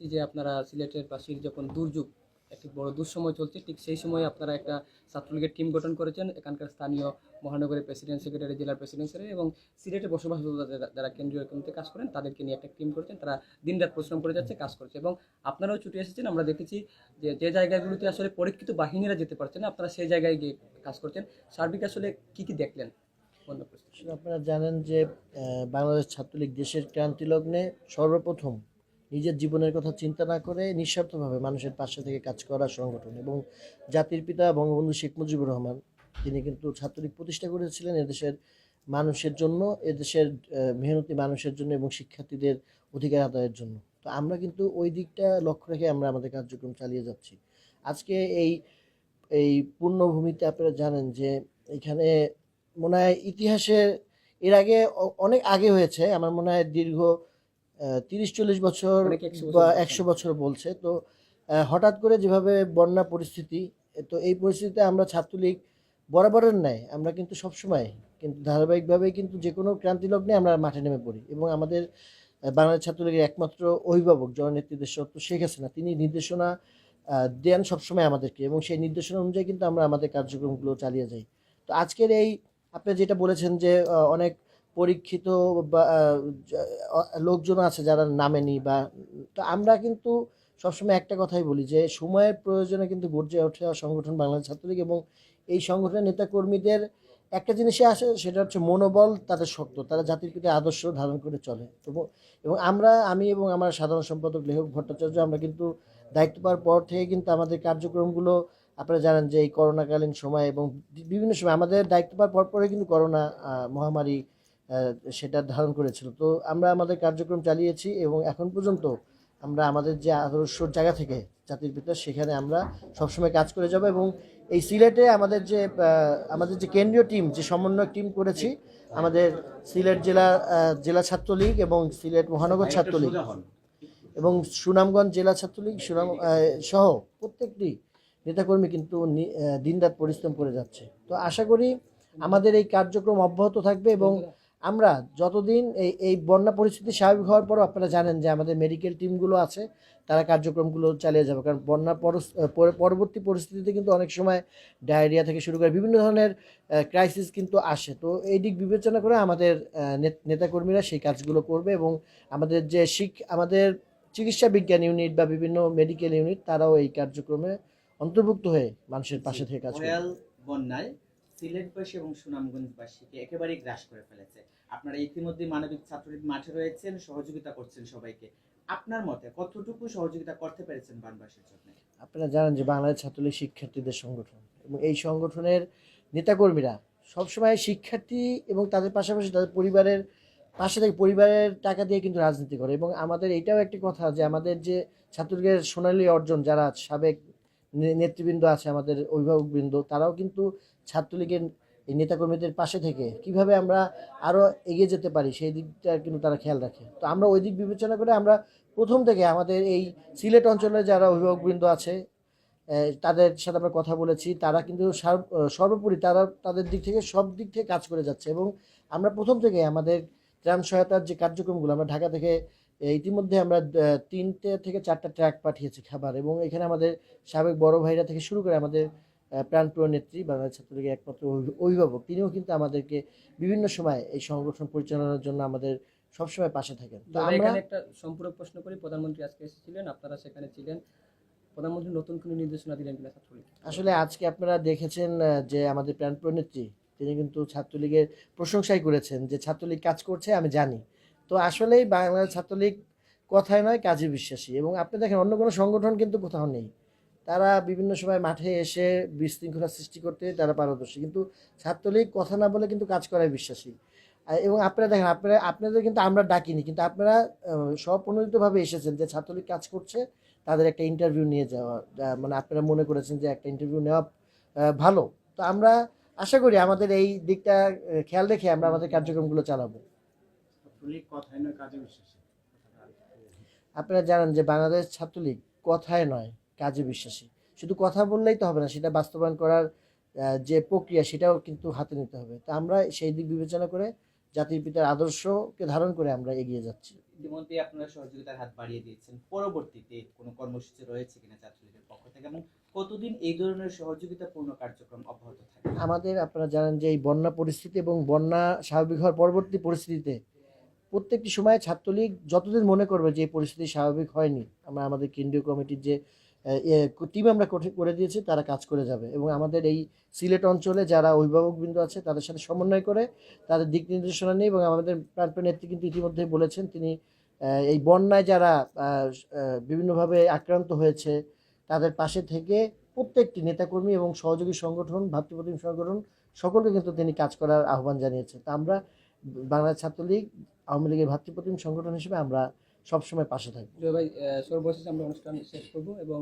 যে আপনারা সিলেটের পাশের যখন দুর্যোগ একটি বড় দুঃসময় চলছে, ঠিক সেই সময় আপনারা একটা ছাত্রলীগের টিম গঠন করেছেন এখানকার স্থানীয় মহানগরের প্রেসিডেন্ট সেক্রেটারি, জেলার প্রেসিডেন্ট সেক্রেটারি এবং সিলেটে বসবাসরত যারা কেন্দ্রীয় কমিটিতে কাজ করেন তাদেরকে নিয়ে একটা টিম করেছেন। তারা দিনরাত পরিশ্রম করে যাচ্ছে, কাজ করছে এবং আপনারাও ছুটে এসেছেন। আমরা দেখেছি যে যে জায়গাগুলোতে আসলে পরীক্ষিত বাহিনীরা যেতে পারছে না, আপনারা সেই জায়গায় গিয়ে কাজ করছেন। সার্বিক আসলে কি কি দেখলেন? আসলে আপনারা জানেন যে বাংলাদেশ ছাত্রলীগ দেশের ক্রান্তি লগ্নে সর্বপ্রথম নিজের জীবনের কথা চিন্তা না করে নিঃস্বার্থভাবে মানুষের পাশে থেকে কাজ করা সংগঠন, এবং জাতির পিতা বঙ্গবন্ধু শেখ মুজিবুর রহমান তিনি কিন্তু ছাত্রলীগ প্রতিষ্ঠা করেছিলেন এদেশের মানুষের জন্য, এদেশের মেহনতি মানুষের জন্য এবং শিক্ষার্থীদের অধিকার আদায়ের জন্য। তো আমরা কিন্তু ওই দিকটা লক্ষ্য রেখে আমরা আমাদের কার্যক্রম চালিয়ে যাচ্ছি। আজকে এই এই পূর্ণভূমিতে আপনারা জানেন যে এখানে মনে হয় ইতিহাসে এর আগে অনেক আগে হয়েছে, আমার মনে হয় দীর্ঘ 30-40 বছর অনেকে 100 বা বছর 100 বছর বলছে। তো হঠাৎ করে যেভাবে বন্যা পরিস্থিতি, তো এই পরিস্থিতিতে আমরা ছাত্রলীগ বরাবরের ন্যায় আমরা কিন্তু সবসময় কিন্তু ধারাবাহিকভাবে কিন্তু যে কোনো ক্রান্তি লগ্নে আমরা মাঠে নেমে পড়ি, এবং আমাদের বাংলাদেশ ছাত্রলীগের একমাত্র অভিভাবক জননেত্রী দেশরত্ন শেখ হাসিনা তিনি নির্দেশনা দেন সবসময় আমাদেরকে, এবং সেই নির্দেশনা অনুযায়ী কিন্তু আমরা আমাদের কার্যক্রমগুলো চালিয়ে যাই। তো আজকের এই আপনি যেটা বলেছেন যে অনেক পরীক্ষিত বা লোকজন আছে যারা নামেনি বা, তো আমরা কিন্তু সবসময় একটা কথাই বলি যে সময়ের প্রয়োজনে কিন্তু গর্জে ওঠে সংগঠন বাংলাদেশ ছাত্রলীগ, এবং এই সংগঠনের নেতাকর্মীদের একটা জিনিসে আসে, সেটা হচ্ছে মনোবল তাদের শক্ত, তারা জাতির প্রতি আদর্শ ধারণ করে চলে। তো এবং আমি এবং আমার সাধারণ সম্পাদক লেখক ভট্টাচার্য আমরা কিন্তু দায়িত্ব পাওয়ার পর থেকে কিন্তু আমাদের কার্যক্রমগুলো আপনারা জানেন যে এই করোনাকালীন সময় এবং বিভিন্ন সময় আমাদের দায়িত্ব পাওয়ার পরে কিন্তু করোনা মহামারী সেটা ধারণ করেছিল। তো আমরা আমাদের কার্যক্রম চালিয়েছি এবং এখন পর্যন্ত আমরা আমাদের যে আদর্শর জায়গা থেকে জাতির পিতা সেখানে আমরা সবসময় কাজ করে যাব। এবং এই সিলেটে আমাদের যে কেন্দ্রীয় টিম, যে সমন্বয় টিম করেছি, আমাদের সিলেট জেলা ছাত্রলীগ এবং সিলেট মহানগর ছাত্রলীগ এবং সুনামগঞ্জ জেলা ছাত্রলীগ সহ প্রত্যেকটি নেতাকর্মী কিন্তু দিনরাত পরিশ্রম করে যাচ্ছে। তো আশা করি আমাদের এই কার্যক্রম অব্যাহত থাকবে, এবং আমরা যতদিন এই বন্যা পরিস্থিতি স্বাভাবিক হওয়ার পরও আপনারা জানেন যে আমাদের মেডিকেল টিমগুলো আছে, তারা কার্যক্রমগুলো চালিয়ে যাবে। কারণ বন্যা পরবর্তী পরিস্থিতিতে কিন্তু অনেক সময় ডায়রিয়া থেকে শুরু করে বিভিন্ন ধরনের ক্রাইসিস কিন্তু আসে। তো এই দিক বিবেচনা করে আমাদের নেতাকর্মীরা সেই কাজগুলো করবে, এবং আমাদের চিকিৎসা বিজ্ঞান ইউনিট বা বিভিন্ন মেডিকেল ইউনিট তারাও এই কার্যক্রমে অন্তর্ভুক্ত হয়ে মানুষের পাশে থেকে কাজ করে। বন্যায় সিলেটবাসী এবং সুনামগঞ্জবাসীকে একেবারেই গ্রাস করে ফেলেছে। আপনারা ইতিমধ্যে মানবিক ছাত্রলীগ মাঠে রয়েছেন, সহযোগিতা করছেন সবাইকে। আপনার মতে কতটুকু সহযোগিতা করতে পেরেছেন বানবাসীর জন্য? আপনারা জানেন যে বাংলাদেশ ছাত্রলীগ শিক্ষার্থীদের সংগঠন, এবং এই সংগঠনের নেতাকর্মীরা সবসময় শিক্ষার্থী এবং তাদের পাশাপাশি তাদের পরিবারের পাশে থেকে পরিবারের টাকা দিয়ে কিন্তু রাজনীতি করে। এবং আমাদের এটাও একটি কথা যে আমাদের যে ছাত্রলীগের সোনালী অর্জন, যারা সাবেক নেতৃবৃন্দ আছে, আমাদের অভিভাবকবৃন্দ, তারাও কিন্তু ছাত্রলীগের এই নেতাকর্মীদের পাশে থেকে কিভাবে আমরা আরও এগিয়ে যেতে পারি সেই দিকটা কিন্তু তারা খেয়াল রাখে। তো আমরা ওই দিক বিবেচনা করে আমরা প্রথম থেকে আমাদের এই সিলেট অঞ্চলে যারা অভিভাবকবৃন্দ আছে তাদের সাথে আমরা কথা বলেছি, তারা কিন্তু সর্বোপরি তারা তাদের দিক থেকে সব দিক থেকে কাজ করে যাচ্ছে। এবং আমরা প্রথম থেকে আমাদের ত্রাণ সহায়তার যে কার্যক্রমগুলো আমরা ঢাকা থেকে ইতিমধ্যে আমরা 3টে থেকে 4টা ট্রাক পাঠিয়েছি খাবার, এবং এখানে আমাদের সাবেক বড় ভাইরা থেকে শুরু করে আমাদের প্রাণপ্রিয় নেত্রী বাংলাদেশ ছাত্রলীগের একমাত্র অভিভাবক তিনিও কিন্তু আমাদেরকে বিভিন্ন সময় এই সংগঠন পরিচালনার জন্য আমাদের সবসময় পাশে থাকেন। তো আমরা একটা সম্পূরক প্রশ্ন করি, প্রধানমন্ত্রী আজকে এসেছিলেন, আপনারা সেখানে ছিলেন, প্রধানমন্ত্রী নতুন কোনো নির্দেশনা দিলেন কিনা ছাত্রলীগ? আসলে আজকে আপনারা দেখেছেন যে আমাদের প্রাণপ্রিয় নেত্রী তিনি কিন্তু ছাত্রলীগের প্রশংসাই করেছেন যে ছাত্রলীগ কাজ করছে আমি জানি। তো আসলেই বাংলাদেশ ছাত্রলীগ কথায় নয় কাজে বিশ্বাসী, এবং আপনি দেখেন অন্য কোনো সংগঠন কিন্তু কোথাও নেই, তারা বিভিন্ন সময় মাঠে এসে বিশৃঙ্খলা সৃষ্টি করতে তারা পারদর্শী, কিন্তু ছাত্রলীগ কথা না বলে কিন্তু কাজ করায় বিশ্বাসী। এবং আপনারা দেখেন আপনাদের কিন্তু আমরা ডাকিনি, কিন্তু আপনারা স্বপ্রণোদিতভাবে এসেছেন যে ছাত্রলীগ কাজ করছে, তাদের একটা ইন্টারভিউ নিয়ে যাওয়া, মানে আপনারা মনে করেছেন যে একটা ইন্টারভিউ নেওয়া ভালো। তো আমরা আশা করি আমাদের এই দিকটা খেয়াল রেখে আমরা আমাদের কার্যক্রমগুলো চালাবো। আপনারা জানেন যে বাংলাদেশ ছাত্রলীগ কথায় নয় কাজে বিশ্বাসী। শুধু কথা বললেই তো হবে না, সেটা বাস্তবায়ন করার যে প্রক্রিয়া সেটাও কিন্তু হাতে নিতে হবে। তা আমরা সেই দিক বিবেচনা করে জাতির পিতার আদর্শকে ধারণ করে আমরা এগিয়ে যাচ্ছি। ইতিমধ্যে আপনারা সহযোগিতার হাত বাড়িয়ে দিয়েছেন, পরবর্তীতে কোনো কর্মসূচি রয়েছে কিনা ছাত্রলীগের পক্ষ থেকে, এবং কতদিন এই ধরনের সহযোগিতাপূর্ণ কার্যক্রম অব্যাহত থাকবে? আমাদের আপনারা জানেন যে এই বন্যা পরিস্থিতি এবং বন্যা স্বাভাবিক হওয়ার পরবর্তী পরিস্থিতিতে প্রত্যেকটি সময় ছাত্রলীগ যতদিন মনে করবে যে এই পরিস্থিতি স্বাভাবিক হয়নি, আমরা আমাদের কেন্দ্রীয় কমিটির যে টিম আমরা করে দিয়েছি তারা কাজ করে যাবে এবং আমাদের এই সিলেট অঞ্চলে যারা অভিভাবকবৃন্দ আছে তাদের সাথে সমন্বয় করে তাদের দিক নির্দেশনা নিয়ে, এবং আমাদের প্রাণপ্রিয় নেত্রী কিন্তু ইতিমধ্যেই বলেছেন তিনি এই বন্যায় যারা বিভিন্নভাবে আক্রান্ত হয়েছে তাদের পাশে থেকে প্রত্যেকটি নেতাকর্মী এবং সহযোগী সংগঠন, ভাতৃপ্রতিম সংগঠন সকলকে কিন্তু তিনি কাজ করার আহ্বান জানিয়েছেন। তা আমরা বাংলাদেশ ছাত্রলীগ আওয়ামী লীগের ভাতৃপ্রতিম সংগঠন হিসেবে আমরা সবসময় পাশে থাকবো। জয় ভাই, সর্বশেষে আমরা অনুষ্ঠান শেষ করব এবং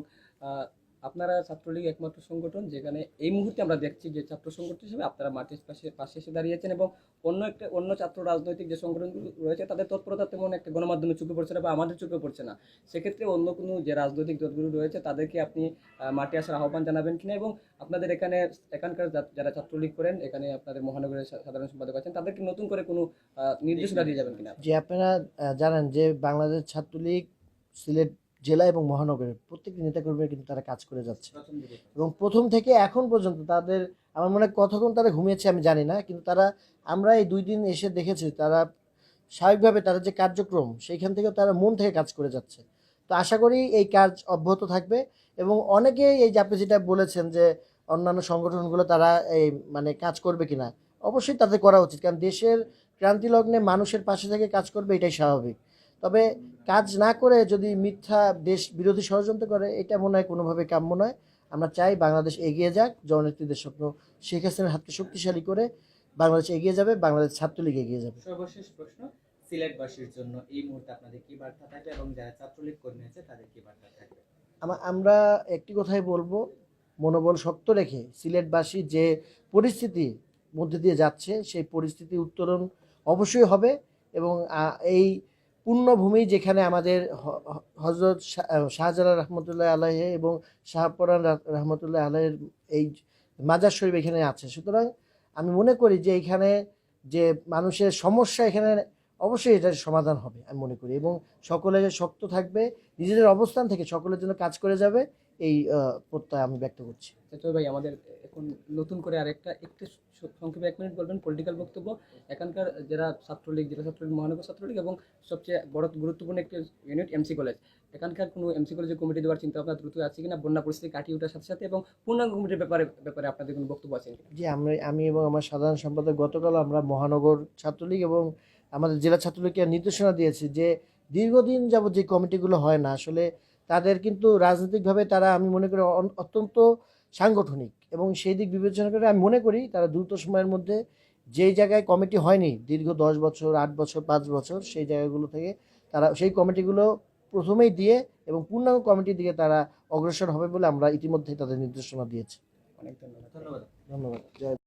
আপনারা ছাত্রলীগ একমাত্র সংগঠন যেখানে এই মুহূর্তে আমরা দেখছি যে ছাত্র সংগঠন হিসেবে আপনারা মাটির পাশে এসে দাঁড়িয়েছেন, এবং অন্য ছাত্র রাজনৈতিক যে সংগঠনগুলো রয়েছে তাদের তৎপরতা তেমন একটা গণমাধ্যমে চোখে পড়ছে না বা আমাদের চোখে পড়ছে না। সেক্ষেত্রে অন্য কোনো যে রাজনৈতিক দলগুলো রয়েছে তাদেরকে আপনি মাঠে আসার আহ্বান জানাবেন কিনা, এবং আপনাদের এখানকার যারা ছাত্রলীগ করেন, এখানে আপনাদের মহানগরের সাধারণ সম্পাদক আছেন, তাদেরকে নতুন করে কোনো নির্দেশনা দিয়ে যাবেন কিনা? যে আপনারা জানেন যে বাংলাদেশ ছাত্রলীগ সিলেট জেলা এবং মহানগরের প্রত্যেকটি নেতাকর্মীরা কিন্তু তারা কাজ করে যাচ্ছে প্রথম দিকে এবং প্রথম থেকে এখন পর্যন্ত তাদের আমার মনে হয় কতক্ষণ তারা ঘুমিয়েছে আমি জানি না, কিন্তু তারা আমরা এই 2 দিন এসে দেখেছি তারা স্বাভাবিকভাবে তাদের যে কার্যক্রম সেইখান থেকে তারা মন থেকে কাজ করে যাচ্ছে। তো আশা করি এই কাজ অব্যাহত থাকবে এবং অনেকেই এই যে আপনি যেটা বলেছেন যে অন্যান্য সংগঠনগুলো তারা এই মানে কাজ করবে কিনা, অবশ্যই তাদের করা উচিত, কারণ দেশের ক্রান্তি লগ্নে মানুষের পাশে থেকে কাজ করবে এটাই স্বাভাবিক। তবে কাজ না করে যদি মিথ্যা দেশ বিরোধী ষড়যন্ত্র করে এটা মনে হয় কোনোভাবে কাম্য নয়। আমরা চাই বাংলাদেশ এগিয়ে যাক, জননেত্রীদের স্বপ্ন শেখ হাসিনার হাতকে শক্তিশালী করে বাংলাদেশ এগিয়ে যাবে, বাংলাদেশ ছাত্রলীগ এগিয়ে যাবে। সর্বশেষ প্রশ্ন, সিলেটবাসীর জন্য এই মুহূর্তে আপনাদের কি বার্তা থাকবে এবং যারা ছাত্রলীগ কর্মী আছে তাদের কি বার্তা থাকবে? আমরা একটি কথাই বলবো, মনোবল শক্ত রেখে সিলেটবাসী যে পরিস্থিতির মধ্যে দিয়ে যাচ্ছে সেই পরিস্থিতি উত্তরণ অবশ্যই হবে এবং এই পুণ্যভূমি যেখানে আমাদের হজরত শাহজালাল রহমতুল্লাহ আলাইহি এবং শাহপরান রহমতুল্লাহ আলাইহির এই মাজার শরীফ এখানে আছে, সুতরাং আমি মনে করি যে এখানে যে মানুষের সমস্যা এখানে অবশ্যই এটার সমাধান হবে আমি মনে করি, এবং সকলে শক্ত থাকবে, নিজেদের অবস্থান থেকে সকলের জন্য কাজ করে যাবে এই প্রত্যয় আমি ব্যক্ত করছি। তো ভাই, আমাদের এখন নতুন করে আরেকটা একটু সংক্ষেপে 1 মিনিট বলবেন পলিটিক্যাল বক্তব্য। এখানকার যারা ছাত্রলীগ, জেলা ছাত্রলীগ, মহানগর ছাত্রলীগ এবং সবচেয়ে বড় গুরুত্বপূর্ণ একটি ইউনিট এমসি কলেজ, এখানকার কোনো এমসি কলেজে কমিটি দেওয়ার চিন্তা ভাবনা দ্রুত আছে কিনা বন্যা পরিস্থিতি কাটিয়ে ওঠার সাথে সাথে, এবং পূর্ণাঙ্গ কমিটির ব্যাপারে আপনাদের কোনো বক্তব্য আছে কিনা? জি, আমি এবং আমার সাধারণ সম্পাদক গতকাল আমরা মহানগর ছাত্রলীগ এবং আমাদের জেলা ছাত্রলীগকে নির্দেশনা দিয়েছি যে দীর্ঘদিন যাবত যে কমিটিগুলো হয় না আসলে তাদের কিন্তু রাজনৈতিকভাবে তারা আমি মনে করি অত্যন্ত সাংগঠনিক, এবং সেই দিক বিবেচনা করে আমি মনে করি তারা দ্রুত সময়ের মধ্যে যেই জায়গায় কমিটি হয়নি দীর্ঘ 10 বছর, 8 বছর, 5 বছর সেই জায়গাগুলো থেকে তারা সেই কমিটিগুলো প্রথমেই দিয়ে এবং পূর্ণাঙ্গ কমিটির দিকে তারা অগ্রসর হবে বলে আমরা ইতিমধ্যেই তাদের নির্দেশনা দিয়েছি। অনেক ধন্যবাদ। ধন্যবাদ। ধন্যবাদ। জয়